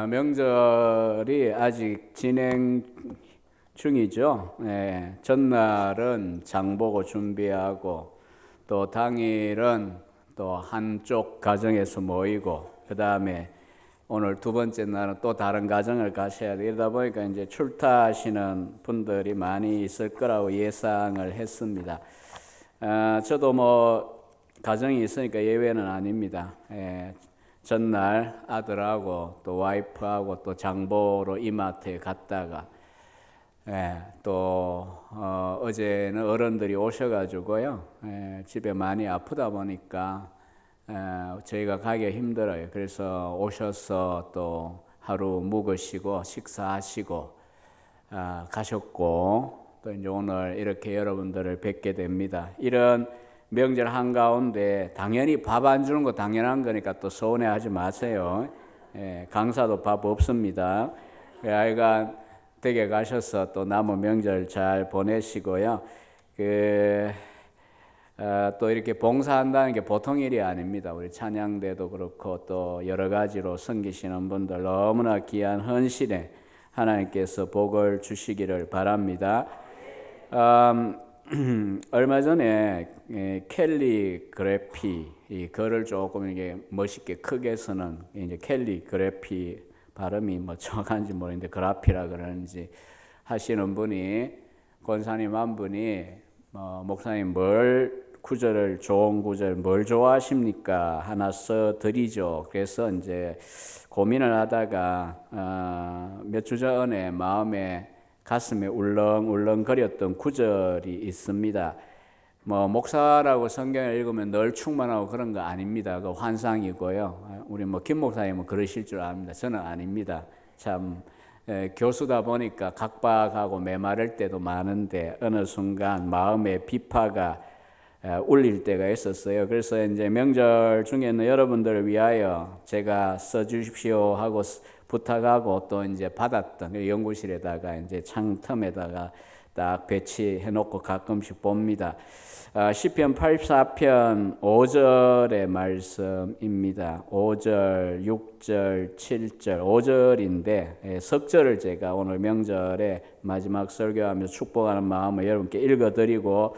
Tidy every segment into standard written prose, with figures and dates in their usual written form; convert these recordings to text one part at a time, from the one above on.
명절이 아직 진행 중이죠. 전날은 장보고 준비하고 또 당일은 또 한쪽 가정에서 모이고 그 다음에 오늘 두 번째 날은 또 다른 가정을 가셔야 돼. 이러다 보니까 이제 출타하시는 분들이 많이 있을 거라고 예상을 했습니다. 저도 뭐 가정이 있으니까 예외는 아닙니다. 전날 아들하고 또 와이프하고 또 장보러 이마트에 갔다가 또 어제는 어른들이 오셔가지고요. 집에 많이 아프다 보니까 저희가 가기가 힘들어요. 그래서 오셔서 또 하루 묵으시고 식사하시고 가셨고 또 이제 오늘 이렇게 여러분들을 뵙게 됩니다. 이런 명절 한가운데 당연히 밥 안 주는 거 당연한 거니까 또 서운해하지 마세요. 강사도 밥 없습니다. 하여간 댁에 가셔서 또 남은 명절 잘 보내시고요. 또 이렇게 봉사한다는 게 보통 일이 아닙니다. 우리 찬양대도 그렇고 또 여러 가지로 섬기시는 분들 너무나 귀한 헌신에 하나님께서 복을 주시기를 바랍니다. 얼마 전에 캘리 그래피 이 글을 조금 이게 멋있게 크게 쓰는 이제 캘리 그래피 발음이 뭐 정확한지 모르겠는데 그라피라 그러는지 하시는 분이 권사님 한 분이 목사님 뭘 구절을 좋은 구절 뭘 좋아하십니까? 하나 써 드리죠. 그래서 이제 고민을 하다가 몇 주 전에 마음에 가슴에 울렁울렁거렸던 구절이 있습니다. 뭐 목사라고 성경을 읽으면 늘 충만하고 그런 거 아닙니다. 그 환상이고요. 우리 뭐 김 목사님은 그러실 줄 압니다. 저는 아닙니다. 참 교수다 보니까 각박하고 메마를 때도 많은데 어느 순간 마음의 비파가 울릴 때가 있었어요. 그래서 이제 명절 중에는 여러분들을 위하여 제가 써주십시오 하고 부탁하고 또 이제 받았던 연구실에다가 이제 창틈에다가 딱 배치해 놓고 가끔씩 봅니다. 시편 84편 5절의 말씀입니다. 5절, 6절, 7절, 5절인데 석절을 제가 오늘 명절에 마지막 설교하면서 축복하는 마음을 여러분께 읽어드리고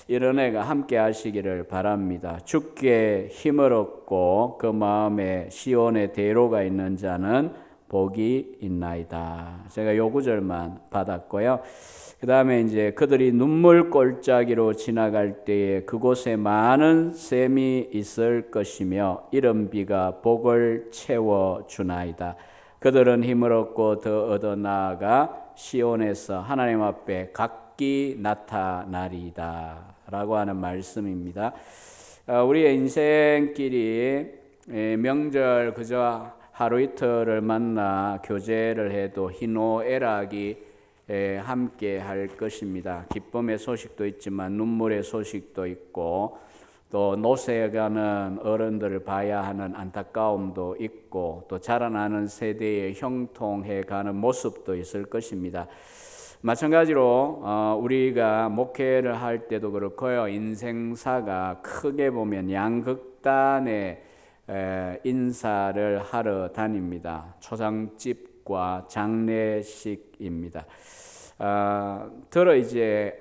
이런 애가 함께 하시기를 바랍니다. 주께 힘을 얻고 그 마음에 시온의 대로가 있는 자는 복이 있나이다. 제가 요 구절만 받았고요. 그 다음에 이제 그들이 눈물 골짜기로 지나갈 때에 그곳에 많은 샘이 있을 것이며 이른 비가 복을 채워 주나이다. 그들은 힘을 얻고 더 얻어 나아가 시온에서 하나님 앞에 각기 나타나리이다 라고 하는 말씀입니다. 우리의 인생길이 명절 그저 하루 이틀을 만나 교제를 해도 희노애락이 함께 할 것입니다. 기쁨의 소식도 있지만 눈물의 소식도 있고 또 노쇠가는 어른들을 봐야 하는 안타까움도 있고 또 자라나는 세대에 형통해가는 모습도 있을 것입니다. 마찬가지로 우리가 목회를 할 때도 그렇고요. 인생사가 크게 보면 양극단의 인사를 하러 다닙니다. 초상집과 장례식입니다. 들어 이제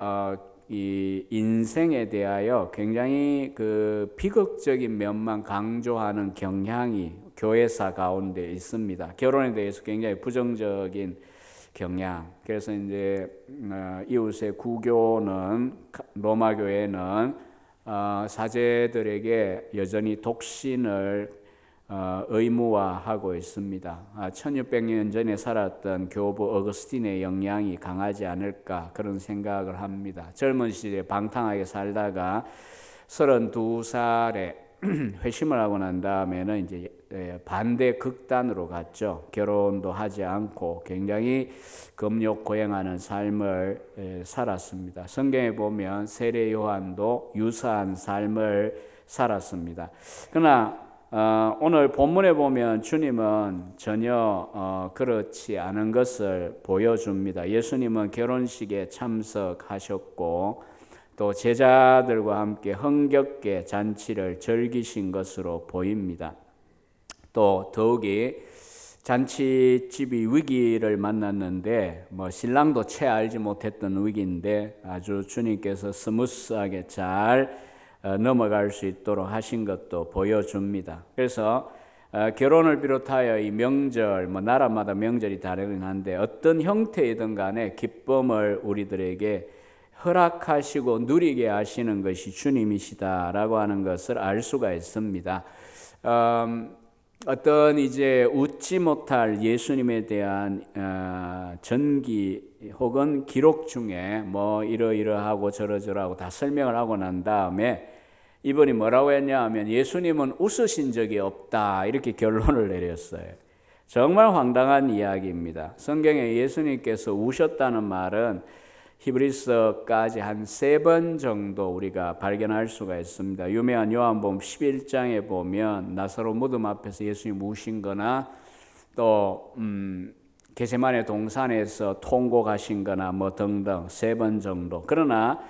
이 인생에 대하여 굉장히 그 비극적인 면만 강조하는 경향이 교회사 가운데 있습니다. 결혼에 대해서 굉장히 부정적인 경향. 그래서 이제 이웃의 구교는 로마 교회는 사제들에게 여전히 독신을 의무화하고 있습니다. 1600년 전에 살았던 교부 어거스틴의 영향이 강하지 않을까 그런 생각을 합니다. 젊은 시절에 방탕하게 살다가 32살에 회심을 하고 난 다음에는 이제 반대 극단으로 갔죠. 결혼도 하지 않고 굉장히 금욕고행하는 삶을 살았습니다. 성경에 보면 세례 요한도 유사한 삶을 살았습니다. 그러나 오늘 본문에 보면 주님은 전혀 그렇지 않은 것을 보여줍니다. 예수님은 결혼식에 참석하셨고 또 제자들과 함께 흥겹게 잔치를 즐기신 것으로 보입니다. 또 더욱이 잔치집이 위기를 만났는데 신랑도 채 알지 못했던 위기인데 아주 주님께서 스무스하게 잘 넘어갈 수 있도록 하신 것도 보여줍니다. 그래서 결혼을 비롯하여 이 명절, 나라마다 명절이 다르긴 한데 어떤 형태이든 간에 기쁨을 우리들에게 허락하시고 누리게 하시는 것이 주님이시다라고 하는 것을 알 수가 있습니다. 어떤 이제 웃지 못할 예수님에 대한 전기 혹은 기록 중에 이러이러하고 저러저러하고 다 설명을 하고 난 다음에 이분이 뭐라고 했냐 하면 예수님은 웃으신 적이 없다 이렇게 결론을 내렸어요. 정말 황당한 이야기입니다. 성경에 예수님께서 우셨다는 말은 히브리서까지 한 3번 정도 우리가 발견할 수가 있습니다. 유명한 요한복음 11장에 보면 나사로 무덤 앞에서 예수님 우신 거나 또 겟세마네 동산에서 통곡하신 거나 등등 3번 정도. 그러나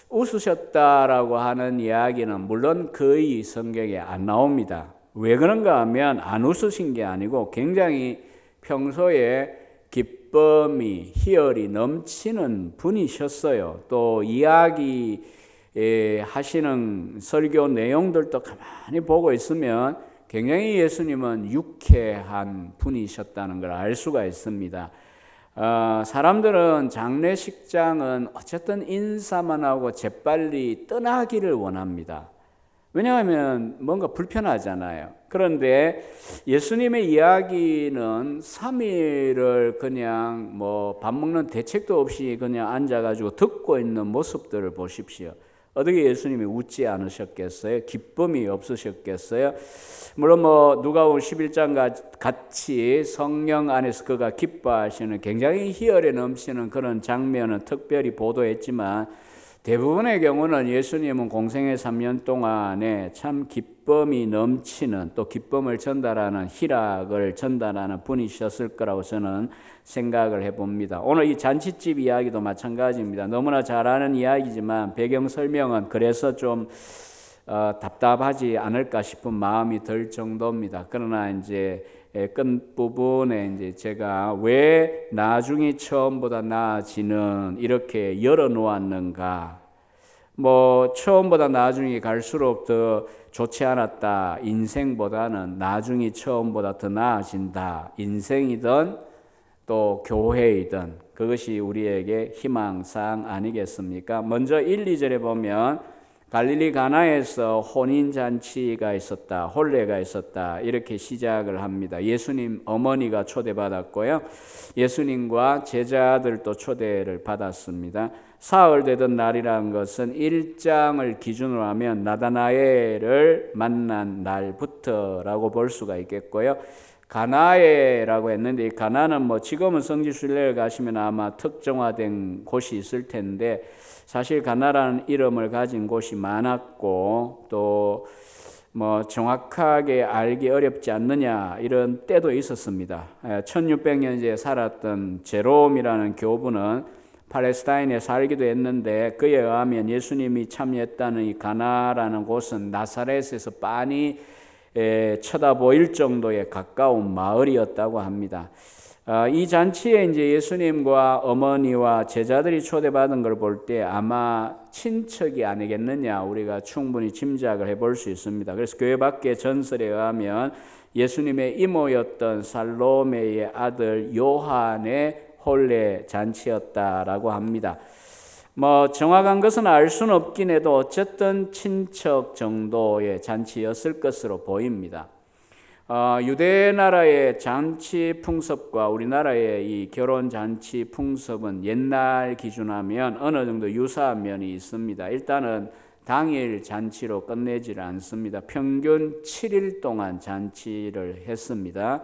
웃으셨다라고 하는 이야기는 물론 거의 성경에 안 나옵니다. 왜 그런가 하면 안 웃으신 게 아니고 굉장히 평소에 기쁨이 희열이 넘치는 분이셨어요. 또 이야기 하시는 설교 내용들도 가만히 보고 있으면 굉장히 예수님은 유쾌한 분이셨다는 걸 알 수가 있습니다. 사람들은 장례식장은 어쨌든 인사만 하고 재빨리 떠나기를 원합니다. 왜냐하면 뭔가 불편하잖아요. 그런데 예수님의 이야기는 3일을 그냥 밥 먹는 대책도 없이 그냥 앉아가지고 듣고 있는 모습들을 보십시오. 어떻게 예수님이 웃지 않으셨겠어요? 기쁨이 없으셨겠어요? 물론 누가복음 11장 같이 성령 안에서 그가 기뻐하시는 굉장히 희열에 넘치는 그런 장면은 특별히 보도했지만 대부분의 경우는 예수님은 공생의 3년 동안에 참 기쁨이 넘치는 또 기쁨을 전달하는 희락을 전달하는 분이셨을 거라고 저는 생각을 해봅니다. 오늘 이 잔치집 이야기도 마찬가지입니다. 너무나 잘 아는 이야기지만 배경 설명은 그래서 좀 답답하지 않을까 싶은 마음이 들 정도입니다. 그러나 이제 끝부분에 이제 제가 왜 나중이 처음보다 나아지는 이렇게 열어놓았는가? 처음보다 나중이 갈수록 더 좋지 않았다. 인생보다는 나중이 처음보다 더 나아진다. 인생이든 또 교회이든 그것이 우리에게 희망사항 아니겠습니까? 먼저 1, 2절에 보면 갈릴리 가나에서 혼인잔치가 있었다, 혼례가 있었다 이렇게 시작을 합니다. 예수님 어머니가 초대받았고요. 예수님과 제자들도 초대를 받았습니다. 사흘 되던 날이라는 것은 1장을 기준으로 하면 나다나엘을 만난 날부터라고 볼 수가 있겠고요. 가나에라고 했는데 이 가나는 지금은 성지순례를 가시면 아마 특정화된 곳이 있을 텐데 사실 가나라는 이름을 가진 곳이 많았고 또 정확하게 알기 어렵지 않느냐 이런 때도 있었습니다. 1600년째 살았던 제롬이라는 교부는 팔레스타인에 살기도 했는데 그에 의하면 예수님이 참여했다는 이 가나라는 곳은 나사렛에서 빤히 쳐다보일 정도에 가까운 마을이었다고 합니다. 이 잔치에 이제 예수님과 어머니와 제자들이 초대받은 걸 볼 때 아마 친척이 아니겠느냐 우리가 충분히 짐작을 해볼 수 있습니다. 그래서 교회 밖의 전설에 의하면 예수님의 이모였던 살로메의 아들 요한의 혼례 잔치였다라고 합니다. 정확한 것은 알 수는 없긴 해도 어쨌든 친척 정도의 잔치였을 것으로 보입니다. 유대 나라의 잔치 풍습과 우리나라의 이 결혼 잔치 풍습은 옛날 기준하면 어느 정도 유사한 면이 있습니다. 일단은 당일 잔치로 끝내지를 않습니다. 평균 7일 동안 잔치를 했습니다.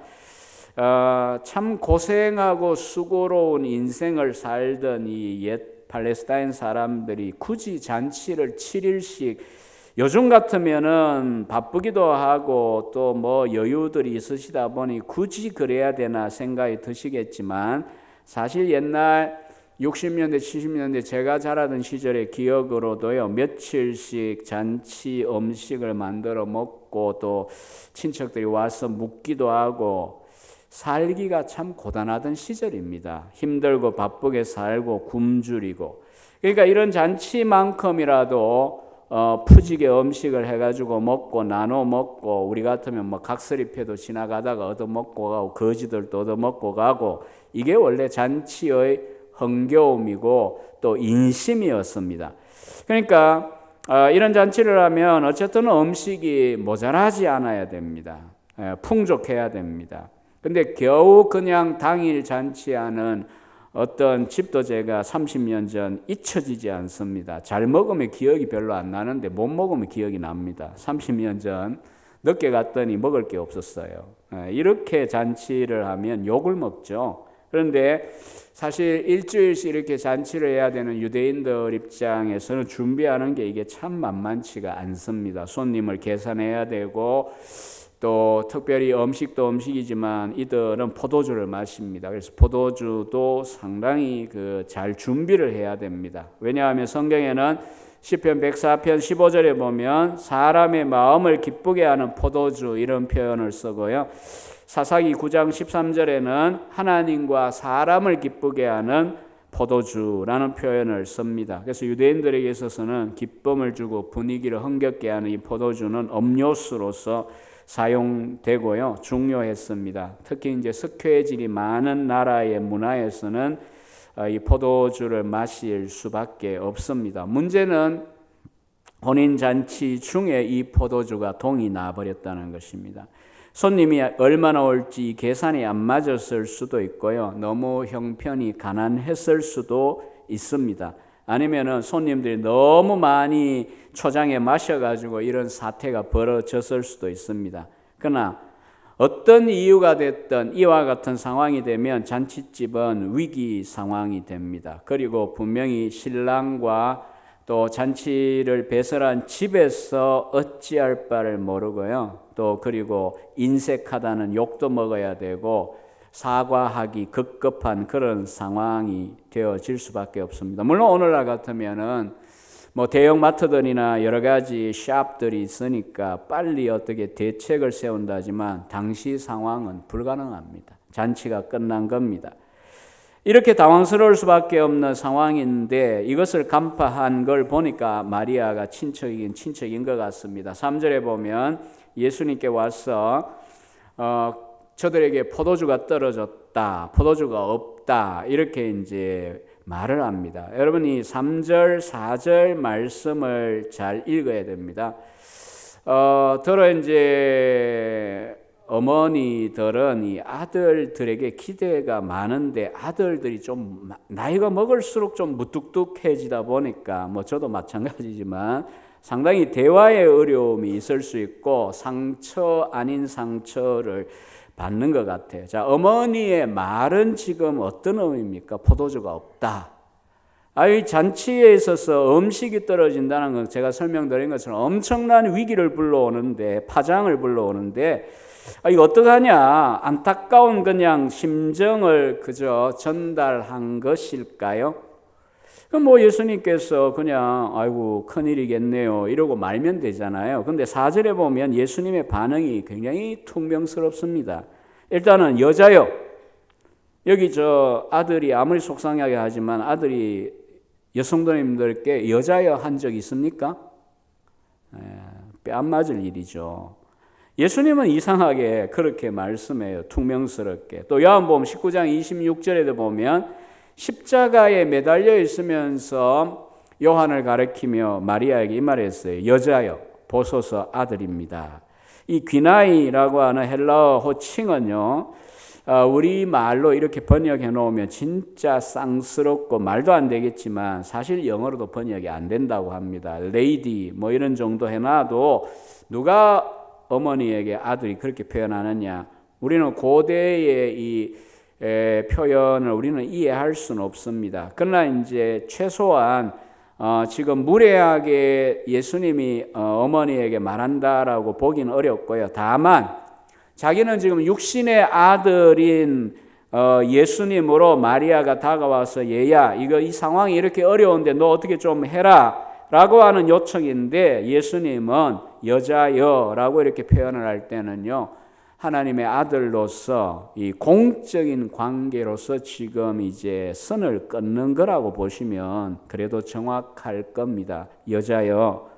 참 고생하고 수고로운 인생을 살던 이 옛 팔레스타인 사람들이 굳이 잔치를 7일씩 요즘 같으면은 바쁘기도 하고 또 여유들이 있으시다 보니 굳이 그래야 되나 생각이 드시겠지만 사실 옛날 60년대 70년대 제가 자라던 시절의 기억으로도요 며칠씩 잔치 음식을 만들어 먹고 또 친척들이 와서 묵기도 하고 살기가 참 고단하던 시절입니다. 힘들고 바쁘게 살고 굶주리고. 그러니까 이런 잔치만큼이라도 푸지게 음식을 해가지고 먹고 나눠 먹고, 우리 같으면 뭐 각설이패도 지나가다가 얻어먹고 가고 거지들도 얻어먹고 가고, 이게 원래 잔치의 흥겨움이고 또 인심이었습니다. 그러니까 이런 잔치를 하면 어쨌든 음식이 모자라지 않아야 됩니다. 풍족해야 됩니다. 근데 겨우 그냥 당일 잔치하는 어떤 집도 제가 30년 전 잊혀지지 않습니다. 잘 먹으면 기억이 별로 안 나는데 못 먹으면 기억이 납니다. 30년 전 늦게 갔더니 먹을 게 없었어요. 이렇게 잔치를 하면 욕을 먹죠. 그런데 사실 일주일씩 이렇게 잔치를 해야 되는 유대인들 입장에서는 준비하는 게 이게 참 만만치가 않습니다. 손님을 계산해야 되고, 또 특별히 음식도 음식이지만 이들은 포도주를 마십니다. 그래서 포도주도 상당히 잘 준비를 해야 됩니다. 왜냐하면 성경에는 시편 104편 15절에 보면 사람의 마음을 기쁘게 하는 포도주, 이런 표현을 쓰고요. 사사기 9장 13절에는 하나님과 사람을 기쁘게 하는 포도주라는 표현을 씁니다. 그래서 유대인들에게 있어서는 기쁨을 주고 분위기를 흥겹게 하는 이 포도주는 음료수로서 사용되고요. 중요했습니다. 특히 이제 석회질이 많은 나라의 문화에서는 이 포도주를 마실 수밖에 없습니다. 문제는 혼인잔치 중에 이 포도주가 동이 나버렸다는 것입니다. 손님이 얼마나 올지 계산이 안 맞았을 수도 있고요. 너무 형편이 가난했을 수도 있습니다. 아니면은 손님들이 너무 많이 초장에 마셔가지고 이런 사태가 벌어졌을 수도 있습니다. 그러나 어떤 이유가 됐든 이와 같은 상황이 되면 잔치집은 위기 상황이 됩니다. 그리고 분명히 신랑과 또 잔치를 배설한 집에서 어찌할 바를 모르고요. 또 그리고 인색하다는 욕도 먹어야 되고 사과하기 급급한 그런 상황이 되어질 수밖에 없습니다. 물론 오늘날 같으면은 뭐 대형 마트들이나 여러 가지 샵들이 있으니까 빨리 어떻게 대책을 세운다지만 당시 상황은 불가능합니다. 잔치가 끝난 겁니다. 이렇게 당황스러울 수밖에 없는 상황인데 이것을 간파한 걸 보니까 마리아가 친척이긴 친척인 것 같습니다. 3절에 보면 예수님께 와서 저들에게 포도주가 떨어졌다, 포도주가 없다, 이렇게 이제 말을 합니다. 여러분이 3절, 4절 말씀을 잘 읽어야 됩니다. 더러 이제 어머니들은 이 아들들에게 기대가 많은데 아들들이 좀 나이가 먹을수록 좀 무뚝뚝해지다 보니까 뭐 저도 마찬가지지만 상당히 대화의 어려움이 있을 수 있고 상처 아닌 상처를 받는 것 같아요. 자, 어머니의 말은 지금 어떤 의미입니까? 포도주가 없다. 이 잔치에 있어서 음식이 떨어진다는 건 제가 설명드린 것처럼 엄청난 위기를 불러오는데, 파장을 불러오는데, 이거 어떡하냐? 안타까운 그냥 심정을 그저 전달한 것일까요? 그럼 뭐 예수님께서 그냥 아이고 큰일이겠네요 이러고 말면 되잖아요. 근데 4절에 보면 예수님의 반응이 굉장히 퉁명스럽습니다. 일단은 여자요. 여기 저 아들이 아무리 속상하게 하지만 아들이 여성도님들께 여자여 한 적 있습니까? 뺨 맞을 일이죠. 예수님은 이상하게 그렇게 말씀해요. 퉁명스럽게. 또 요한복음 19장 26절에도 보면 십자가에 매달려 있으면서 요한을 가리키며 마리아에게 이 말을 했어요. 여자여 보소서 아들입니다. 이 귀나이라고 하는 헬라어 호칭은요, 우리 말로 이렇게 번역해 놓으면 진짜 쌍스럽고 말도 안 되겠지만 사실 영어로도 번역이 안 된다고 합니다. 레이디 뭐 이런 정도 해놔도 누가 어머니에게 아들이 그렇게 표현하느냐? 우리는 고대의 이 표현을 우리는 이해할 수는 없습니다. 그러나 이제 최소한 지금 무례하게 예수님이 어머니에게 말한다라고 보기는 어렵고요. 다만 자기는 지금 육신의 아들인 예수님으로 마리아가 다가와서 얘야 이 상황이 이렇게 어려운데 너 어떻게 좀 해라 라고 하는 요청인데 예수님은 여자여라고 이렇게 표현을 할 때는요, 하나님의 아들로서 이 공적인 관계로서 지금 이제 선을 끊는 거라고 보시면 그래도 정확할 겁니다. 여자여,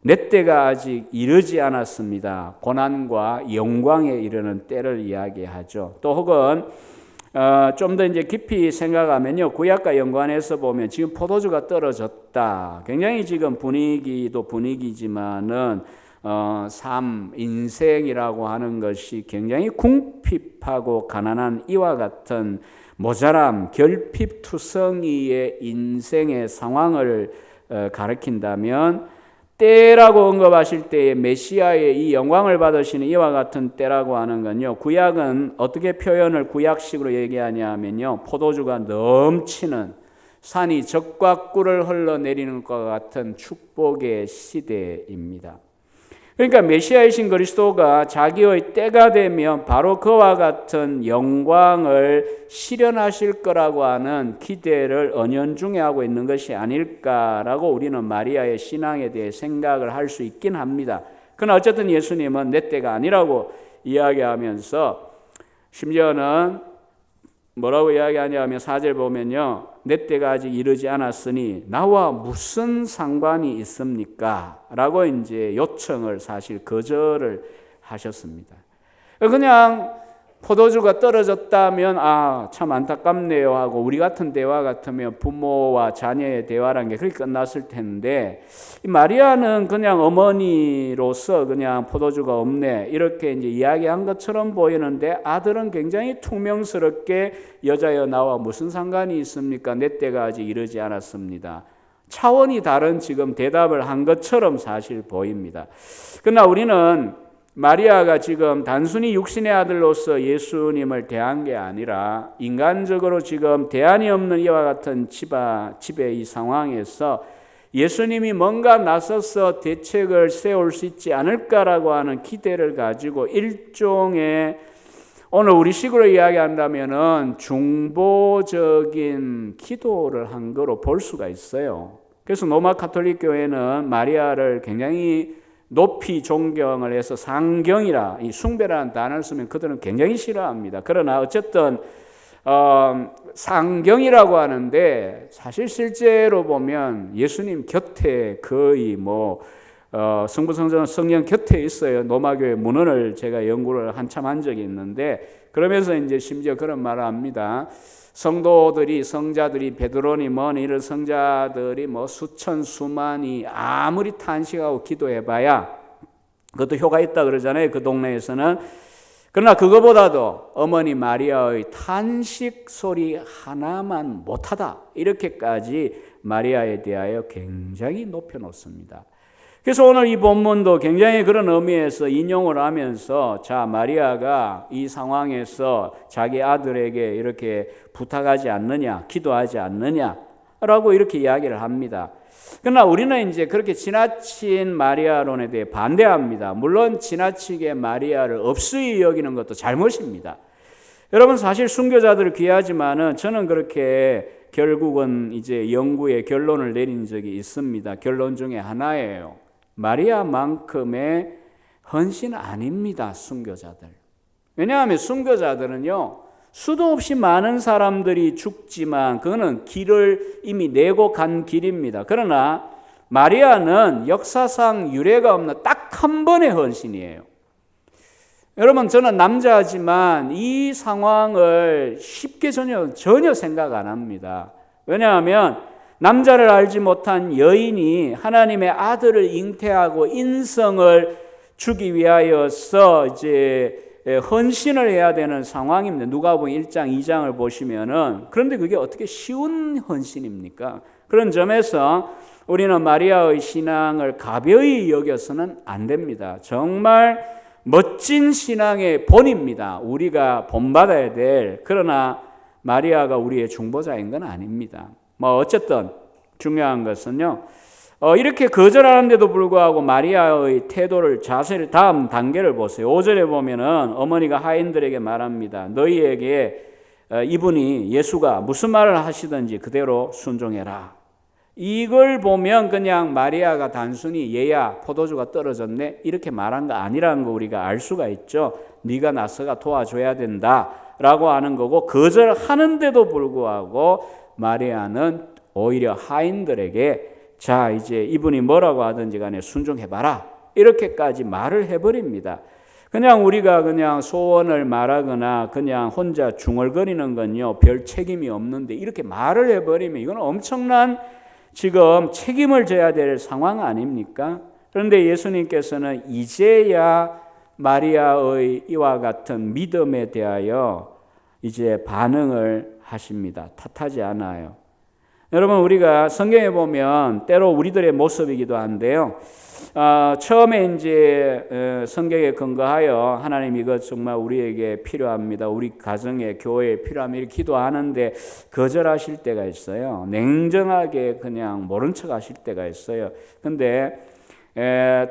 내 때가 아직 이르지 않았습니다. 고난과 영광에 이르는 때를 이야기하죠. 또 혹은 좀 더 이제 깊이 생각하면요, 구약과 연관해서 보면 지금 포도주가 떨어졌다. 굉장히 지금 분위기도 분위기지만은 삶, 인생이라고 하는 것이 굉장히 궁핍하고 가난한 이와 같은 모자람, 결핍투성이의 인생의 상황을 가리킨다면 때라고 언급하실 때에 메시아의 이 영광을 받으시는 이와 같은 때라고 하는 건요, 구약은 어떻게 표현을 구약식으로 얘기하냐 하면요, 포도주가 넘치는 산이 젖과 꿀을 흘러내리는 것과 같은 축복의 시대입니다. 그러니까 메시아이신 그리스도가 자기의 때가 되면 바로 그와 같은 영광을 실현하실 거라고 하는 기대를 은연중에 하고 있는 것이 아닐까라고 우리는 마리아의 신앙에 대해 생각을 할 수 있긴 합니다. 그러나 어쨌든 예수님은 내 때가 아니라고 이야기하면서 심지어는 뭐라고 이야기하냐면 4절 보면요, 내 때가 아직 이르지 않았으니 나와 무슨 상관이 있습니까? 라고 이제 요청을 사실 거절을 하셨습니다. 그냥 포도주가 떨어졌다면 참 안타깝네요 하고 우리 같은 대화 같으면 부모와 자녀의 대화라는 게 그렇게 끝났을 텐데, 마리아는 그냥 어머니로서 그냥 포도주가 없네 이렇게 이제 이야기한 것처럼 보이는데, 아들은 굉장히 퉁명스럽게 여자여 나와 무슨 상관이 있습니까? 내 때가 아직 이르지 않았습니다. 차원이 다른 지금 대답을 한 것처럼 사실 보입니다. 그러나 우리는 마리아가 지금 단순히 육신의 아들로서 예수님을 대한 게 아니라 인간적으로 지금 대안이 없는 이와 같은 집의 이 상황에서 예수님이 뭔가 나서서 대책을 세울 수 있지 않을까라고 하는 기대를 가지고 일종의 오늘 우리 식으로 이야기한다면은 중보적인 기도를 한 거로 볼 수가 있어요. 그래서 로마 가톨릭 교회는 마리아를 굉장히 높이 존경을 해서 상경이라, 이 숭배라는 단어를 쓰면 그들은 굉장히 싫어합니다. 그러나 어쨌든 상경이라고 하는데 사실 실제로 보면 예수님 곁에 거의 성부성전 성령 곁에 있어요. 로마교회 문헌을 제가 연구를 한참 한 적이 있는데, 그러면서 이제 심지어 그런 말을 합니다. 성도들이, 성자들이, 베드로니 이런 성자들이 수천 수만이 아무리 탄식하고 기도해봐야 그것도 효과 있다 그러잖아요, 그 동네에서는. 그러나 그거보다도 어머니 마리아의 탄식 소리 하나만 못하다, 이렇게까지 마리아에 대하여 굉장히 높여놓습니다. 그래서 오늘 이 본문도 굉장히 그런 의미에서 인용을 하면서, 자, 마리아가 이 상황에서 자기 아들에게 이렇게 부탁하지 않느냐, 기도하지 않느냐라고 이렇게 이야기를 합니다. 그러나 우리는 이제 그렇게 지나친 마리아론에 대해 반대합니다. 물론 지나치게 마리아를 업수히 여기는 것도 잘못입니다. 여러분, 사실 순교자들 귀하지만은 저는 그렇게 결국은 이제 연구의 결론을 내린 적이 있습니다. 결론 중에 하나예요. 마리아만큼의 헌신 아닙니다, 순교자들. 왜냐하면 순교자들은요, 수도 없이 많은 사람들이 죽지만 그거는 길을 이미 내고 간 길입니다. 그러나 마리아는 역사상 유례가 없는 딱 한 번의 헌신이에요. 여러분, 저는 남자지만 이 상황을 쉽게 전혀 생각 안 합니다. 왜냐하면 남자를 알지 못한 여인이 하나님의 아들을 잉태하고 인성을 주기 위하여서 이제 헌신을 해야 되는 상황입니다. 누가복음 1장, 2장을 보시면은. 그런데 그게 어떻게 쉬운 헌신입니까? 그런 점에서 우리는 마리아의 신앙을 가벼이 여겨서는 안 됩니다. 정말 멋진 신앙의 본입니다. 우리가 본받아야 될. 그러나 마리아가 우리의 중보자인 건 아닙니다. 어쨌든 중요한 것은요, 이렇게 거절하는데도 불구하고 마리아의 태도를, 자세를, 다음 단계를 보세요. 5절에 보면은 어머니가 하인들에게 말합니다. 너희에게 이분이, 예수가 무슨 말을 하시든지 그대로 순종해라. 이걸 보면 그냥 마리아가 단순히 얘야 포도주가 떨어졌네 이렇게 말한 거 아니라는 거 우리가 알 수가 있죠. 네가 나서가 도와줘야 된다라고 하는 거고, 거절하는데도 불구하고 마리아는 오히려 하인들에게 자, 이제 이분이 뭐라고 하든지 간에 순종해봐라, 이렇게까지 말을 해버립니다. 그냥 우리가 그냥 소원을 말하거나 그냥 혼자 중얼거리는 건요, 별 책임이 없는데 이렇게 말을 해버리면 이건 엄청난 지금 책임을 져야 될 상황 아닙니까? 그런데 예수님께서는 이제야 마리아의 이와 같은 믿음에 대하여 이제 반응을 하십니다. 탓하지 않아요. 여러분, 우리가 성경에 보면 때로 우리들의 모습이기도 한데요. 처음에 이제 성경에 근거하여 하나님 이것 정말 우리에게 필요합니다, 우리 가정에 교회에 필요합니다, 이렇게 기도하는데 거절하실 때가 있어요. 냉정하게 그냥 모른 척 하실 때가 있어요. 근데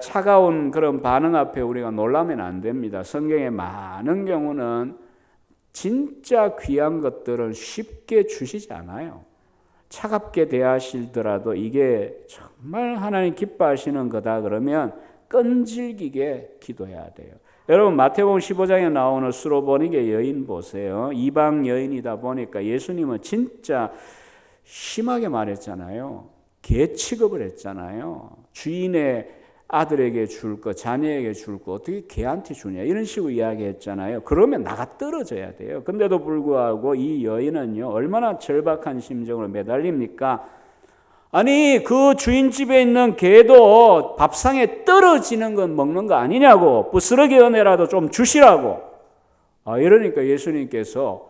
차가운 그런 반응 앞에 우리가 놀라면 안 됩니다. 성경에 많은 경우는 진짜 귀한 것들은 쉽게 주시지 않아요. 차갑게 대하시더라도 이게 정말 하나님 기뻐하시는 거다 그러면 끈질기게 기도해야 돼요. 여러분, 마태복음 15장에 나오는 수로보니게 여인 보세요. 이방 여인이다 보니까 예수님은 진짜 심하게 말했잖아요. 개 취급을 했잖아요. 주인의 아들에게 줄 거, 자녀에게 줄 거 어떻게 개한테 주냐, 이런 식으로 이야기했잖아요. 그러면 나가 떨어져야 돼요. 근데도 불구하고 이 여인은요, 얼마나 절박한 심정으로 매달립니까? 아니, 그 주인 집에 있는 개도 밥상에 떨어지는 건 먹는 거 아니냐고, 부스러기 은혜라도 좀 주시라고. 이러니까 예수님께서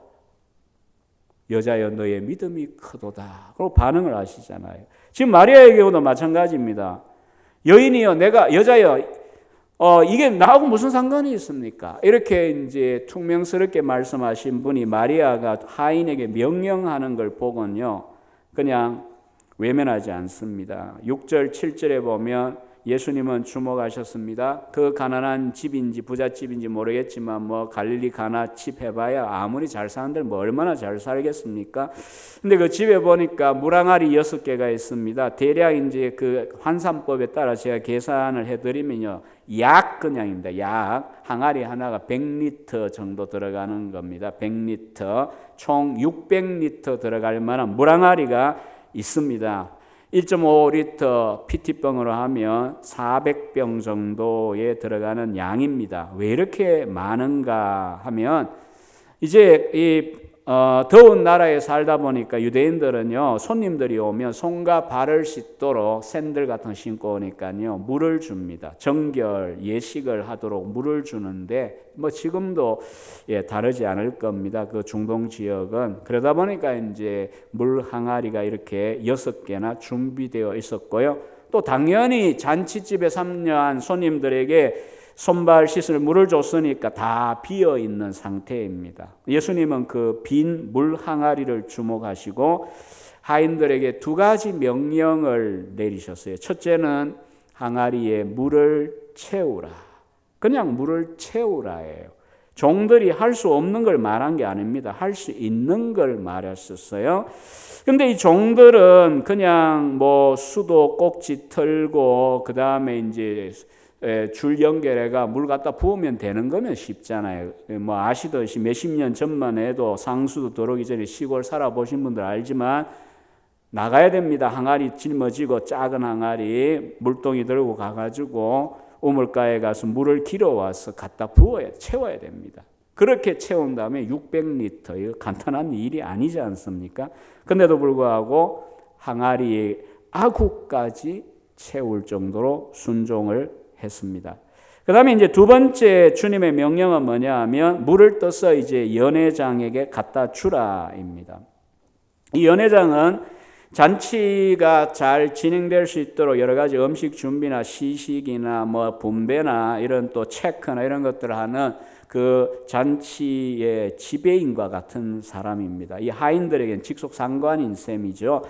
여자여 너의 믿음이 크도다, 그리고 반응을 하시잖아요. 지금 마리아의 경우도 마찬가지입니다. 여인이여, 여자여, 이게 나하고 무슨 상관이 있습니까? 이렇게 이제 퉁명스럽게 말씀하신 분이 마리아가 하인에게 명령하는 걸 보고는요, 그냥 외면하지 않습니다. 6절, 7절에 보면 예수님은 주목하셨습니다. 그 가난한 집인지 부잣집인지 모르겠지만 뭐 갈릴리 가나집 해봐야 아무리 잘 사는들 뭐 얼마나 잘 살겠습니까? 근데 그 집에 보니까 물항아리 6개가 있습니다. 대략 이제 그 환산법에 따라 제가 계산을 해드리면요, 약 그냥입니다. 약 항아리 하나가 100리터 정도 들어가는 겁니다. 100리터, 총 600리터 들어갈 만한 물항아리가 있습니다. 1.5리터 PT병으로 하면 400병 정도에 들어가는 양입니다. 왜 이렇게 많은가 하면 이제 이 더운 나라에 살다 보니까 유대인들은요, 손님들이 오면 손과 발을 씻도록 샌들 같은 거 신고 오니까요, 물을 줍니다. 정결 예식을 하도록 물을 주는데 뭐 지금도 다르지 않을 겁니다. 그 중동 지역은. 그러다 보니까 이제 물 항아리가 이렇게 6개나 준비되어 있었고요. 또 당연히 잔치집에 참여한 손님들에게 손발 씻을 물을 줬으니까 다 비어 있는 상태입니다. 예수님은 그 빈 물 항아리를 주목하시고 하인들에게 2가지 명령을 내리셨어요. 첫째는 항아리에 물을 채우라. 그냥 물을 채우라예요. 종들이 할 수 없는 걸 말한 게 아닙니다. 할 수 있는 걸 말했었어요. 근데 이 종들은 그냥 뭐 수도 꼭지 털고 그 다음에 이제 줄 연결해가 물 갖다 부으면 되는 거면 쉽잖아요. 뭐 아시듯이 몇십 년 전만 해도 상수도 들어오기 전에 시골 살아보신 분들 알지만 나가야 됩니다. 항아리 짊어지고 작은 항아리 물동이 들고 가가지고 우물가에 가서 물을 길어와서 갖다 부어야, 채워야 됩니다. 그렇게 채운 다음에 600리터, 이거 간단한 일이 아니지 않습니까? 근데도 불구하고 항아리에 아구까지 채울 정도로 순종을 했습니다. 그 다음에 이제 2번째 주님의 명령은 뭐냐 하면 물을 떠서 이제 연회장에게 갖다 주라입니다. 이 연회장은 잔치가 잘 진행될 수 있도록 여러 가지 음식 준비나 시식이나 뭐 분배나 이런 또 체크나 이런 것들을 하는 그 잔치의 지배인과 같은 사람입니다. 이 하인들에게는 직속 상관인 셈이죠.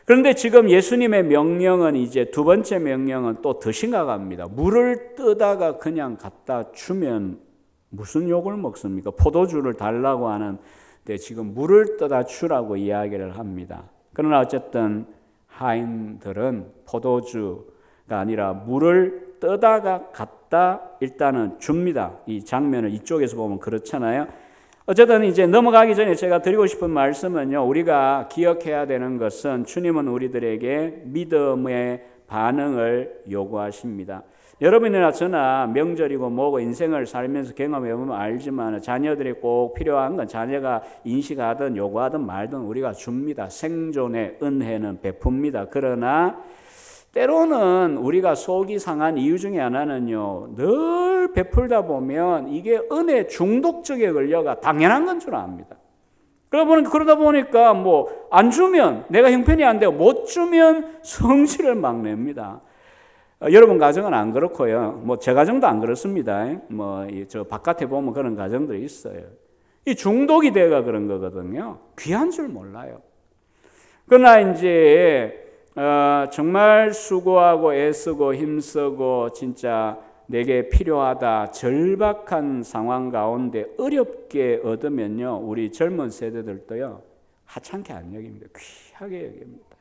그런데 지금 예수님의 명령은 이제 2번째 명령은 또 더 심각합니다. 물을 뜨다가 그냥 갖다 주면 무슨 욕을 먹습니까? 포도주를 달라고 하는데 지금 물을 떠다 주라고 이야기를 합니다. 그러나 어쨌든 하인들은 포도주가 아니라 물을 떠다가 갖다 일단은 줍니다. 이 장면을 이쪽에서 보면 그렇잖아요. 어쨌든 이제 넘어가기 전에 제가 드리고 싶은 말씀은요, 우리가 기억해야 되는 것은 주님은 우리들에게 믿음의 반응을 요구하십니다. 여러분이나 저나 명절이고 뭐고 인생을 살면서 경험해보면 알지만 자녀들이 꼭 필요한 건 자녀가 인식하든 요구하든 말든 우리가 줍니다. 생존의 은혜는 베풉니다. 그러나 때로는 우리가 속이 상한 이유 중에 하나는요, 늘 베풀다 보면 이게 은혜 중독적에 걸려가 당연한 건 줄 압니다. 그러다 보니까 뭐 안 주면 내가 형편이 안 되고 못 주면 성질을 막 냅니다. 여러분 가정은 안 그렇고요. 뭐 제 가정도 안 그렇습니다. 뭐 저 바깥에 보면 그런 가정들이 있어요. 이 중독이 돼가 그런 거거든요. 귀한 줄 몰라요. 그러나 이제 정말 수고하고 애쓰고 힘쓰고 진짜 내게 필요하다 절박한 상황 가운데 어렵게 얻으면요, 우리 젊은 세대들도요 하찮게 안 여깁니다. 귀하게 여깁니다.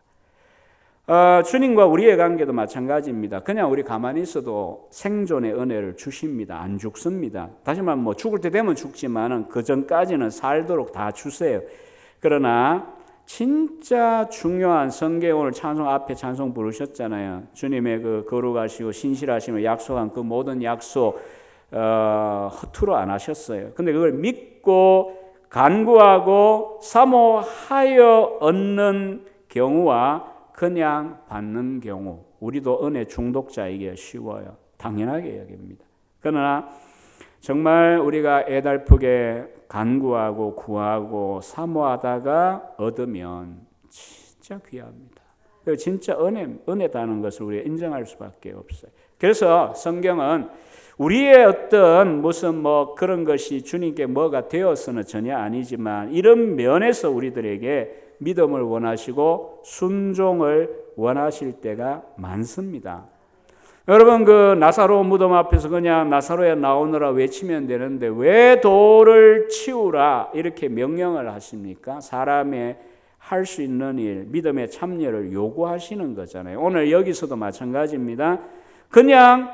주님과 우리의 관계도 마찬가지입니다. 그냥 우리 가만히 있어도 생존의 은혜를 주십니다. 안 죽습니다. 다시 말하면 뭐 죽을 때 되면 죽지만은 그 전까지는 살도록 다 주세요. 그러나 진짜 중요한 성경, 오늘 찬송 앞에 찬송 부르셨잖아요. 주님의 그 거룩하시고 신실하시며 약속한 그 모든 약속 허투루 안 하셨어요. 근데 그걸 믿고 간구하고 사모하여 얻는 경우와 그냥 받는 경우, 우리도 은혜 중독자이기가 쉬워요. 당연하게 여깁니다. 그러나 정말 우리가 애달프게 간구하고 구하고 사모하다가 얻으면 진짜 귀합니다. 진짜 은혜다는 것을 우리가 인정할 수밖에 없어요. 그래서 성경은 우리의 어떤 무슨 뭐 그런 것이 주님께 뭐가 되어서는 전혀 아니지만 이런 면에서 우리들에게 믿음을 원하시고 순종을 원하실 때가 많습니다. 여러분 그 나사로 무덤 앞에서 그냥 나사로야 나오너라 외치면 되는데 왜 돌을 치우라 이렇게 명령을 하십니까? 사람의 할 수 있는 일, 믿음의 참여를 요구하시는 거잖아요. 오늘 여기서도 마찬가지입니다. 그냥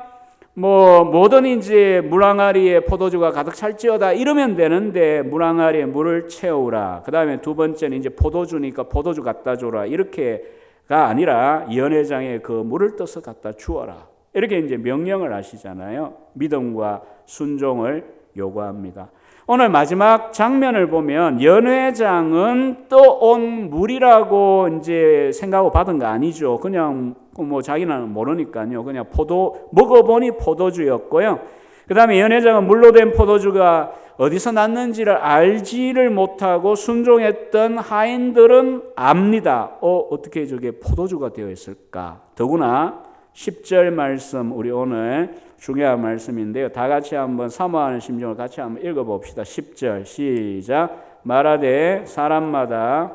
뭐 뭐든지 물항아리에 포도주가 가득 찰지어다 이러면 되는데 물항아리에 물을 채우라. 그 다음에 두 번째는 이제 포도주니까 포도주 갖다 줘라. 이렇게가 아니라 연회장에 그 물을 떠서 갖다 주어라. 이렇게 이제 명령을 하시잖아요. 믿음과 순종을 요구합니다. 오늘 마지막 장면을 보면 연회장은 떠온 물이라고 이제 생각하고 받은 거 아니죠. 그냥 뭐 자기는 모르니까요. 그냥 먹어보니 포도주였고요. 그 다음에 연회장은 물로 된 포도주가 어디서 났는지를 알지를 못하고 순종했던 하인들은 압니다. 어떻게 저게 포도주가 되어 있을까? 더구나 10절 말씀 우리 오늘 중요한 말씀인데요. 다 같이 한번 사모하는 심정을 같이 한번 읽어봅시다. 10절 시작. 말하되 사람마다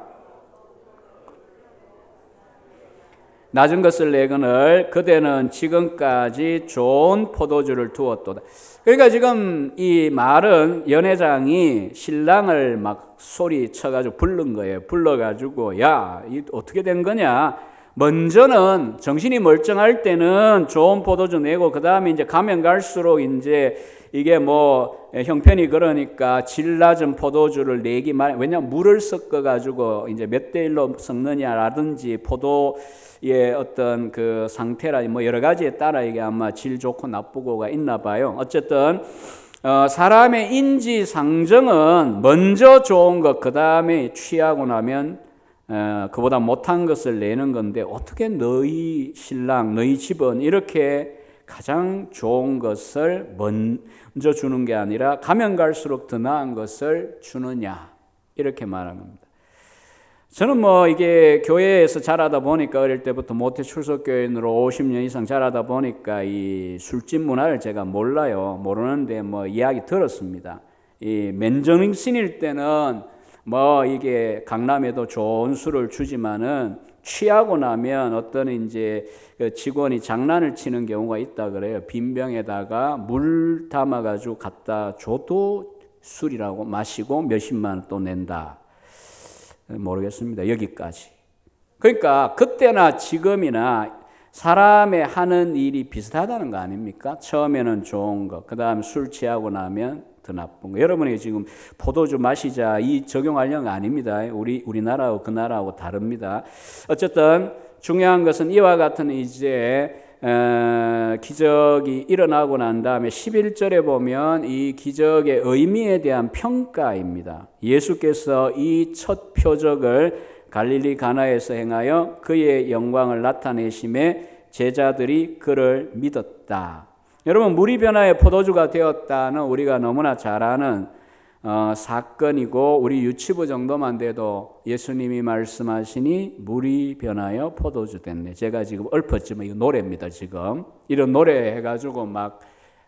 낮은 것을 내거늘 그대는 지금까지 좋은 포도주를 두었도다. 그러니까 지금 이 말은 연회장이 신랑을 막 소리 쳐가지고 부른 거예요. 불러가지고 야, 이 어떻게 된 거냐? 먼저는 정신이 멀쩡할 때는 좋은 포도주 내고 그 다음에 이제 가면 갈수록 이제 이게 뭐 형편이 그러니까 질 낮은 포도주를 내기만, 왜냐하면 물을 섞어가지고 이제 몇 대 1로 섞느냐라든지 포도의 어떤 그 상태라 뭐 여러 가지에 따라 이게 아마 질 좋고 나쁘고가 있나 봐요. 어쨌든 사람의 인지상정은 먼저 좋은 것, 그 다음에 취하고 나면 그보다 못한 것을 내는 건데 어떻게 너희 신랑, 너희 집은 이렇게 가장 좋은 것을 먼저 주는 게 아니라 가면 갈수록 더 나은 것을 주느냐 이렇게 말하는 겁니다. 저는 뭐 이게 교회에서 자라다 보니까 어릴 때부터 모태 출석교인으로 50년 이상 자라다 보니까 이 술집 문화를 제가 모르는데 뭐 이야기 들었습니다. 이 맨정신일 때는 뭐 이게 강남에도 좋은 술을 주지만은 취하고 나면 어떤 이제 직원이 장난을 치는 경우가 있다 그래요. 빈 병에다가 물 담아가지고 갖다 줘도 술이라고 마시고 몇십만 원 또 낸다. 모르겠습니다. 여기까지. 그러니까 그때나 지금이나 사람의 하는 일이 비슷하다는 거 아닙니까? 처음에는 좋은 거, 그 다음에 술 취하고 나면 더 나쁜 거. 여러분이 지금 포도주 마시자 이 적용하려는 거 아닙니다. 우리나라하고 그 나라하고 다릅니다. 어쨌든 중요한 것은 이와 같은 이제 기적이 일어나고 난 다음에 11절에 보면 이 기적의 의미에 대한 평가입니다. 예수께서 이 첫 표적을 갈릴리 가나에서 행하여 그의 영광을 나타내심에 제자들이 그를 믿었다. 여러분, 물이 변하여 포도주가 되었다는 우리가 너무나 잘 아는 사건이고, 우리 유치부 정도만 돼도 예수님이 말씀하시니 물이 변하여 포도주 됐네. 제가 지금 읊었지만 이거 노래입니다. 지금 이런 노래 해가지고 막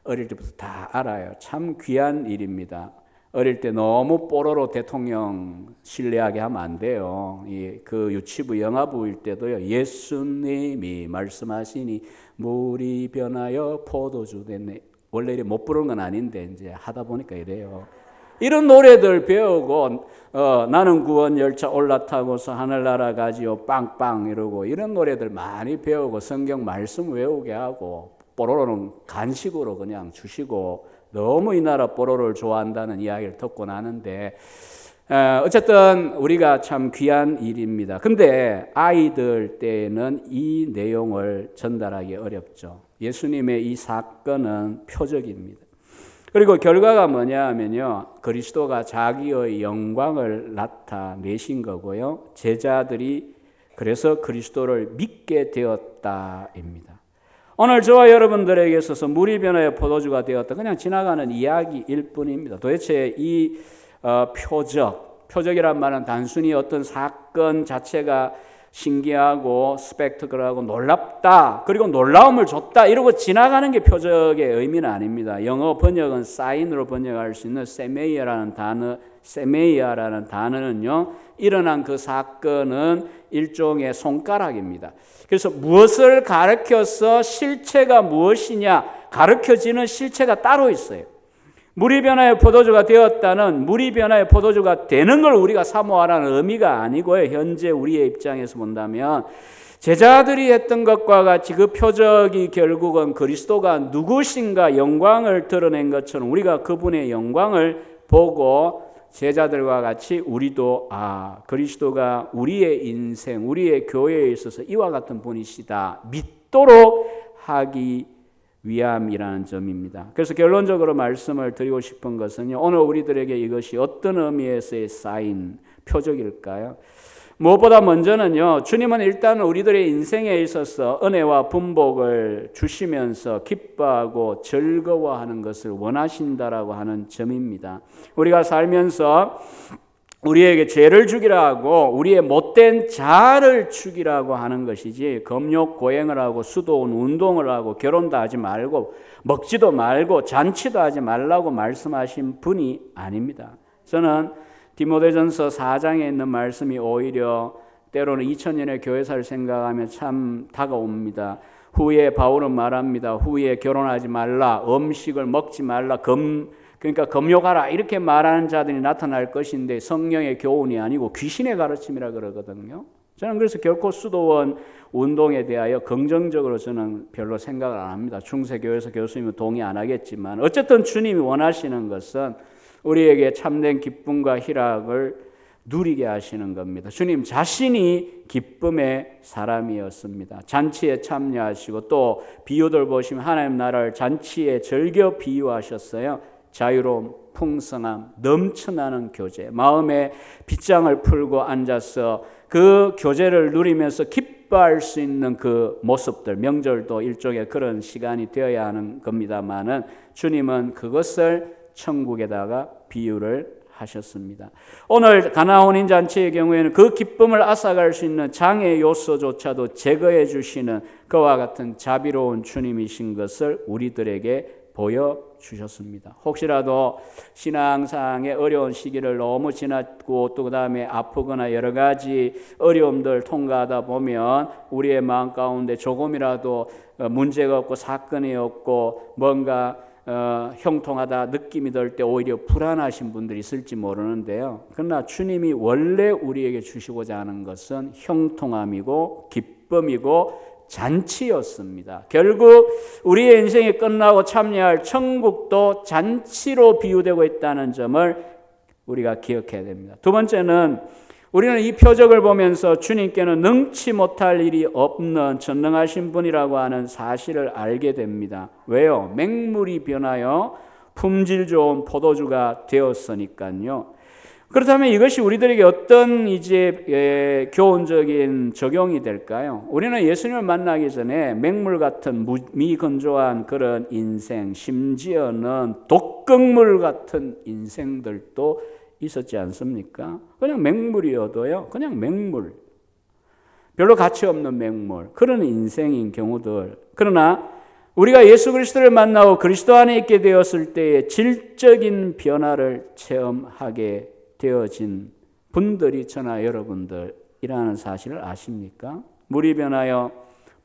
어릴 때부터 다 알아요. 참 귀한 일입니다. 어릴 때 너무 뽀로로 대통령 신뢰하게 하면 안 돼요. 그 유치부 영화부일 때도요. 예수님이 말씀하시니 물이 변하여 포도주 됐네. 원래 이래 못 부르는 건 아닌데 이제 하다 보니까 이래요. 이런 노래들 배우고 나는 구원 열차 올라타고서 하늘나라 가지요 빵빵 이러고 이런 노래들 많이 배우고 성경 말씀 외우게 하고 뽀로로는 간식으로 그냥 주시고 너무 이 나라 뽀로로를 좋아한다는 이야기를 듣고 나는데 어쨌든 우리가 참 귀한 일입니다. 근데 아이들 때에는 이 내용을 전달하기 어렵죠. 예수님의 이 사건은 표적입니다. 그리고 결과가 뭐냐 하면요. 그리스도가 자기의 영광을 나타내신 거고요. 제자들이 그래서 그리스도를 믿게 되었다입니다. 오늘 저와 여러분들에게 있어서 물이 변하여 포도주가 되었다. 그냥 지나가는 이야기일 뿐입니다. 도대체 이 표적이란 말은 단순히 어떤 사건 자체가 신기하고 스펙터클하고 놀랍다, 그리고 놀라움을 줬다 이러고 지나가는 게 표적의 의미는 아닙니다. 영어 번역은 사인으로 번역할 수 있는 세메이아라는 단어는요, 일어난 그 사건은 일종의 손가락입니다. 그래서 무엇을 가르쳐서 실체가 무엇이냐 가르쳐지는 실체가 따로 있어요. 물이 변하여 포도주가 되었다는, 물이 변하여 포도주가 되는 걸 우리가 사모하라는 의미가 아니고요. 현재 우리의 입장에서 본다면 제자들이 했던 것과 같이 그 표적이 결국은 그리스도가 누구신가 영광을 드러낸 것처럼 우리가 그분의 영광을 보고 제자들과 같이 우리도 그리스도가 우리의 인생, 우리의 교회에 있어서 이와 같은 분이시다 믿도록 하기 위함이라는 점입니다. 그래서 결론적으로 말씀을 드리고 싶은 것은요, 오늘 우리들에게 이것이 어떤 의미에서의 사인, 표적일까요? 무엇보다 먼저는요, 주님은 일단 우리들의 인생에 있어서 은혜와 분복을 주시면서 기뻐하고 즐거워하는 것을 원하신다라고 하는 점입니다. 우리가 살면서 우리에게 죄를 죽이라 하고 우리의 못된 자아를 죽이라고 하는 것이지, 금욕 고행을 하고 수도원 운동을 하고 결혼도 하지 말고 먹지도 말고 잔치도 하지 말라고 말씀하신 분이 아닙니다. 저는 디모데전서 4장에 있는 말씀이 오히려 때로는 2000년의 교회사를 생각하면 참 다가옵니다. 후에 바울은 말합니다. 후에 결혼하지 말라, 음식을 먹지 말라, 그러니까 금욕하라 이렇게 말하는 자들이 나타날 것인데 성령의 교훈이 아니고 귀신의 가르침이라 그러거든요. 저는 그래서 결코 수도원 운동에 대하여 긍정적으로 저는 별로 생각을 안 합니다. 충세교회에서 교수님은 동의 안 하겠지만 어쨌든 주님이 원하시는 것은 우리에게 참된 기쁨과 희락을 누리게 하시는 겁니다. 주님 자신이 기쁨의 사람이었습니다. 잔치에 참여하시고 또 비유들 보시면 하나님 나라를 잔치에 즐겨 비유하셨어요. 자유로움, 풍성함, 넘쳐나는 교제, 마음의 빗장을 풀고 앉아서 그 교제를 누리면서 기뻐할 수 있는 그 모습들, 명절도 일종의 그런 시간이 되어야 하는 겁니다만은 주님은 그것을 천국에다가 비유를 하셨습니다. 오늘 가나 혼인 잔치의 경우에는 그 기쁨을 앗아갈 수 있는 장애 요소조차도 제거해 주시는 그와 같은 자비로운 주님이신 것을 우리들에게 보여주셨습니다. 혹시라도 신앙상의 어려운 시기를 너무 지났고 또 그 다음에 아프거나 여러 가지 어려움들 통과하다 보면 우리의 마음 가운데 조금이라도 문제가 없고 사건이 없고 뭔가 형통하다 느낌이 들 때 오히려 불안하신 분들이 있을지 모르는데요. 그러나 주님이 원래 우리에게 주시고자 하는 것은 형통함이고 기쁨이고 잔치였습니다. 결국 우리의 인생이 끝나고 참여할 천국도 잔치로 비유되고 있다는 점을 우리가 기억해야 됩니다. 두 번째는 우리는 이 표적을 보면서 주님께는 능치 못할 일이 없는 전능하신 분이라고 하는 사실을 알게 됩니다. 왜요? 맹물이 변하여 품질 좋은 포도주가 되었으니까요. 그렇다면 이것이 우리들에게 어떤 이제 교훈적인 적용이 될까요? 우리는 예수님을 만나기 전에 맹물 같은 미건조한 그런 인생, 심지어는 독극물 같은 인생들도 있었지 않습니까? 그냥 맹물이어도요, 그냥 맹물. 별로 가치 없는 맹물. 그런 인생인 경우들. 그러나 우리가 예수 그리스도를 만나고 그리스도 안에 있게 되었을 때의 질적인 변화를 체험하게 되어진 분들이 저나 여러분들이라는 사실을 아십니까? 물이 변하여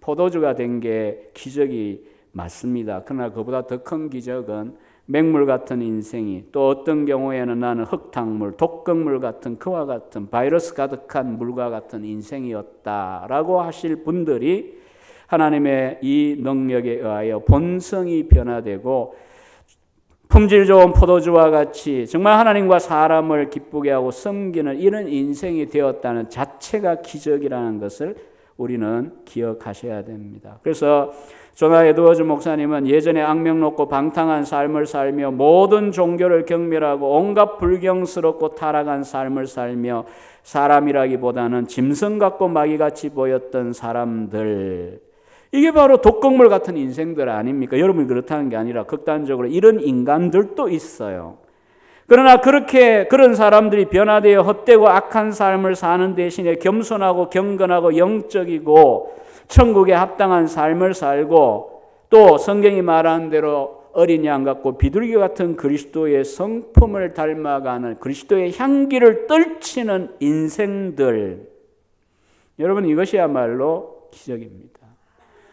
포도주가 된 게 기적이 맞습니다. 그러나 그보다 더 큰 기적은 맹물 같은 인생이, 또 어떤 경우에는 나는 흙탕물, 독극물 같은 그와 같은 바이러스 가득한 물과 같은 인생이었다라고 하실 분들이 하나님의 이 능력에 의하여 본성이 변화되고 품질 좋은 포도주와 같이 정말 하나님과 사람을 기쁘게 하고 섬기는 이런 인생이 되었다는 자체가 기적이라는 것을 우리는 기억하셔야 됩니다. 그래서 조나 에드워즈 목사님은 예전에 악명 높고 방탕한 삶을 살며 모든 종교를 경멸하고 온갖 불경스럽고 타락한 삶을 살며 사람이라기보다는 짐승 같고 마귀같이 보였던 사람들, 이게 바로 독극물 같은 인생들 아닙니까? 여러분이 그렇다는 게 아니라 극단적으로 이런 인간들도 있어요. 그러나 그런 사람들이 변화되어 헛되고 악한 삶을 사는 대신에 겸손하고 경건하고 영적이고 천국에 합당한 삶을 살고, 또 성경이 말하는 대로 어린 양 같고 비둘기 같은 그리스도의 성품을 닮아가는 그리스도의 향기를 떨치는 인생들, 여러분 이것이야말로 기적입니다.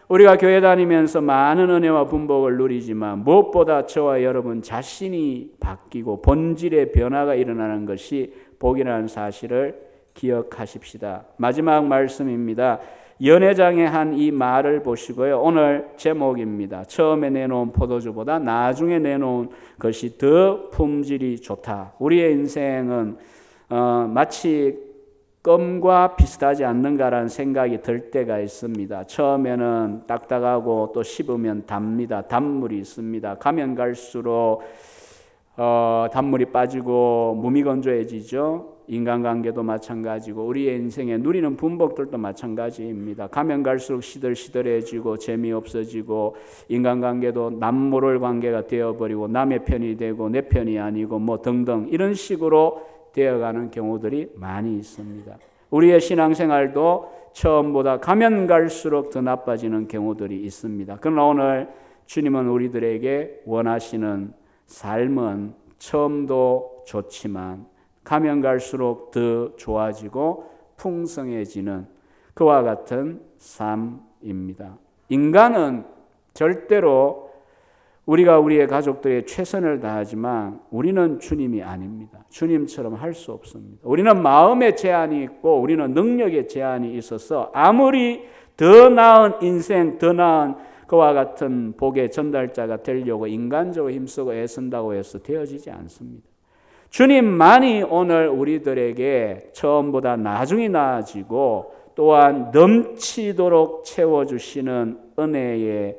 우리가 교회 다니면서 많은 은혜와 분복을 누리지만 무엇보다 저와 여러분 자신이 바뀌고 본질의 변화가 일어나는 것이 복이라는 사실을 기억하십시다. 마지막 말씀입니다. 연회장에 한 이 말을 보시고요. 오늘 제목입니다. 처음에 내놓은 포도주보다 나중에 내놓은 것이 더 품질이 좋다. 우리의 인생은 마치 껌과 비슷하지 않는가라는 생각이 들 때가 있습니다. 처음에는 딱딱하고 또 씹으면 답니다. 단물이 있습니다. 가면 갈수록 단물이 빠지고 무미건조해지죠. 인간관계도 마찬가지고 우리의 인생에 누리는 분복들도 마찬가지입니다. 가면 갈수록 시들시들해지고 재미없어지고 인간관계도 남모를 관계가 되어버리고 남의 편이 되고 내 편이 아니고 뭐 등등 이런 식으로 되어가는 경우들이 많이 있습니다. 우리의 신앙생활도 처음보다 가면 갈수록 더 나빠지는 경우들이 있습니다. 그러나 오늘 주님은 우리들에게 원하시는 삶은 처음도 좋지만 가면 갈수록 더 좋아지고 풍성해지는 그와 같은 삶입니다. 인간은 절대로 우리가 우리의 가족들의 최선을 다하지만 우리는 주님이 아닙니다. 주님처럼 할 수 없습니다. 우리는 마음의 제한이 있고 우리는 능력의 제한이 있어서 아무리 더 나은 인생, 더 나은 그와 같은 복의 전달자가 되려고 인간적으로 힘쓰고 애쓴다고 해서 되어지지 않습니다. 주님만이 오늘 우리들에게 처음보다 나중에 나아지고 또한 넘치도록 채워주시는 은혜의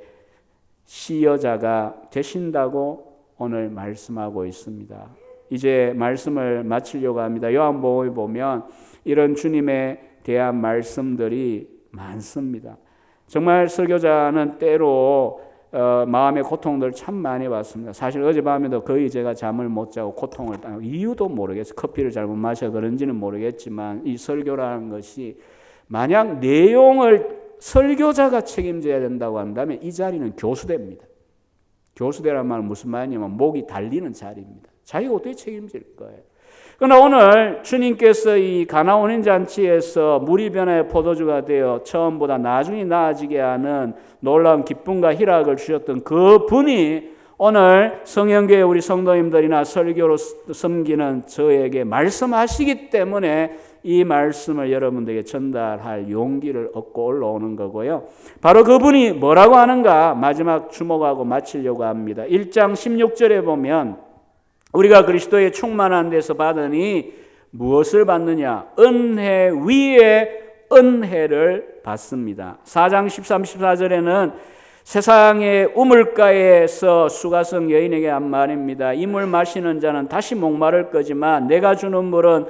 시여자가 되신다고 오늘 말씀하고 있습니다. 이제 말씀을 마치려고 합니다. 요한복음에 보면 이런 주님에 대한 말씀들이 많습니다. 정말 설교자는 때로 마음의 고통들 참 많이 받습니다. 사실 어젯밤에도 거의 제가 잠을 못 자고 고통을 이유도 모르겠어요. 커피를 잘못 마셔 그런지는 모르겠지만 이 설교라는 것이 만약 내용을 설교자가 책임져야 된다고 한다면 이 자리는 교수대입니다. 교수대란 말은 무슨 말이냐면 목이 달리는 자리입니다. 자기가 어떻게 책임질 거예요. 그러나 오늘 주님께서 이 가나 혼인 잔치에서 물이 변하여 포도주가 되어 처음보다 나중에 나아지게 하는 놀라운 기쁨과 희락을 주셨던 그 분이 오늘 성형교회 우리 성도님들이나 설교로 섬기는 저에게 말씀하시기 때문에 이 말씀을 여러분들에게 전달할 용기를 얻고 올라오는 거고요. 바로 그분이 뭐라고 하는가 마지막 주목하고 마치려고 합니다. 1장 16절에 보면 우리가 그리스도의 충만한 데서 받으니 무엇을 받느냐? 은혜 위에 은혜를 받습니다. 4장 13, 14절에는 세상의 우물가에서 수가성 여인에게 한 말입니다. 이 물 마시는 자는 다시 목마를 거지만 내가 주는 물을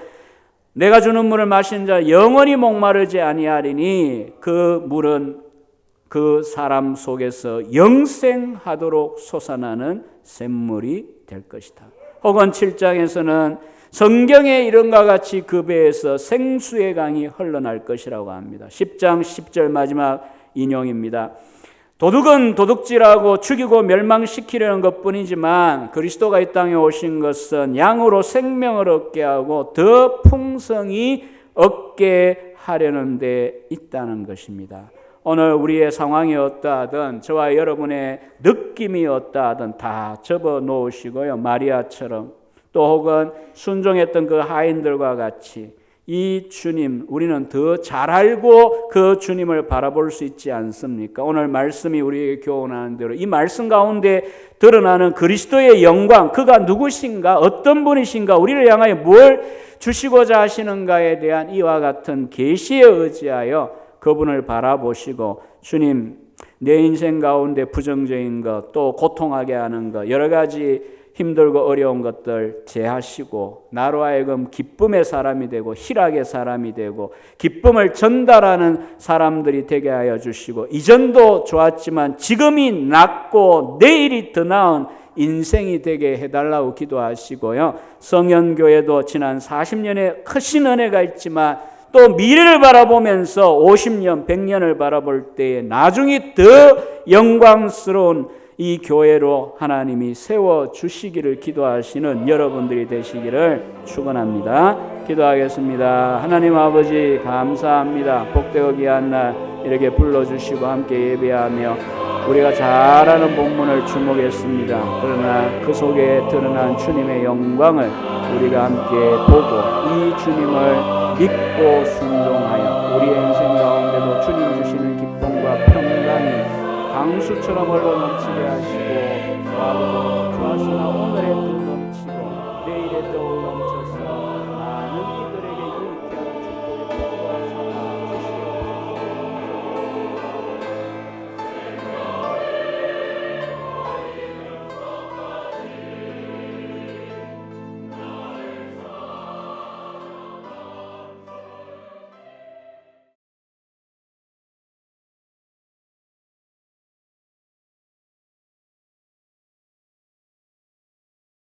마시는 자 영원히 목마르지 아니하리니 그 물은 그 사람 속에서 영생하도록 솟아나는 샘물이 될 것이다. 혹은 7장에서는 성경에 이른과 같이 그 배에서 생수의 강이 흘러날 것이라고 합니다. 10장 10절 마지막 인용입니다. 도둑은 도둑질하고 죽이고 멸망시키려는 것뿐이지만 그리스도가 이 땅에 오신 것은 양으로 생명을 얻게 하고 더 풍성히 얻게 하려는 데 있다는 것입니다. 오늘 우리의 상황이 어떠하든 저와 여러분의 느낌이 어떠하든 다 접어놓으시고요. 마리아처럼 또 혹은 순종했던 그 하인들과 같이 이 주님 우리는 더 잘 알고 그 주님을 바라볼 수 있지 않습니까? 오늘 말씀이 우리에게 교훈하는 대로 이 말씀 가운데 드러나는 그리스도의 영광, 그가 누구신가, 어떤 분이신가, 우리를 향하여 뭘 주시고자 하시는가에 대한 이와 같은 계시에 의지하여 그분을 바라보시고 주님 내 인생 가운데 부정적인 것, 또 고통하게 하는 것, 여러 가지 힘들고 어려운 것들 제하시고 나로 하여금 기쁨의 사람이 되고 희락의 사람이 되고 기쁨을 전달하는 사람들이 되게 하여 주시고 이전도 좋았지만 지금이 낫고 내일이 더 나은 인생이 되게 해달라고 기도하시고요. 성현교회도 지난 40년의 크신 은혜가 있지만 또 미래를 바라보면서 50년, 100년을 바라볼 때에 나중에 더 영광스러운 이 교회로 하나님이 세워주시기를 기도하시는 여러분들이 되시기를 축원합니다. 기도하겠습니다. 하나님 아버지 감사합니다. 복되고 귀한 날 이렇게 불러주시고 함께 예배하며 우리가 잘 아는 본문을 주목했습니다. 그러나 그 속에 드러난 주님의 영광을 우리가 함께 보고 이 주님을 믿고 순종하여 우리의 인생 가운데도 주님 주시는 기쁨과 평강이 강수처럼 흘러 넘치게 하시고 좋았으나 오늘의 또 넘치고 내일의 또